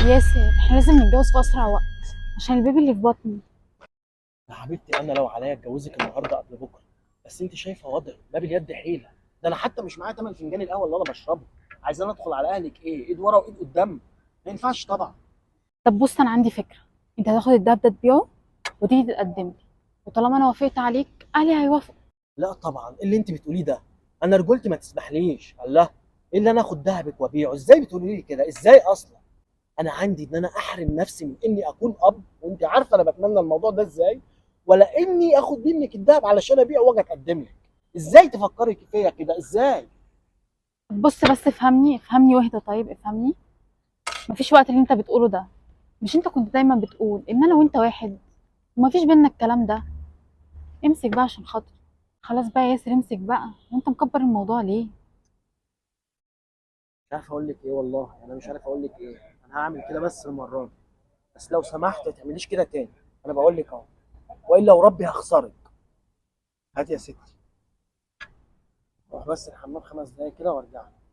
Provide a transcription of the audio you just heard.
ياسر، احنا لازم نتجوز في اسرع وقت عشان البيبي اللي في بطني. يا حبيبتي انا لو عليا اتجوزك النهارده قبل بكره، بس انت شايفه وضعي ما باليد حيله. ده انا حتى مش معايا تمن فنجان القهوه اللي انا بشربه. عايزين ادخل على اهلك ايه، ايد ورا وايد قدام؟ ما ينفعش طبعا. طب بص، انا عندي فكره. انت هتاخد الدهب ده تبيعه وتيجي تقدم لي، وطالما انا وافقت عليك اهلي هيوافقوا. لا طبعا، إيه اللي انت بتقوليه ده؟ انا رجولتي ما تسمحليش. الله، ايه اللي انا اخد دهبك وابيعه؟ ازاي بتقولي لي كده؟ ازاي اصلا؟ انا عندي ان انا احرم نفسي من اني اكون اب، وانت عارفه انا بتمنى الموضوع ده ازاي، ولا اني اخد منك الدهب علشان ابيعه واجي اتقدم لك. ازاي تفكري فيا كده؟ ازاي؟ بص بس افهمني افهمني واهدى، طيب افهمني. مفيش وقت اللي انت بتقوله ده. مش انت كنت دايما بتقول ان انا وانت واحد ومفيش بينا الكلام ده؟ امسك بقى عشان خاطري. خلاص بقى يا ياسر، امسك بقى، وانت مكبر الموضوع ليه؟ مش عارف اقول لك ايه، والله انا مش عارف اقول لك ايه. انا هعمل كده بس المره دي، بس لو سمحت ما تعمليش كده تاني. انا بقول لك اهو، والا وربي هخسرك. هات يا ستي، روح بس الحمام 5 دقايق كده وارجع لك.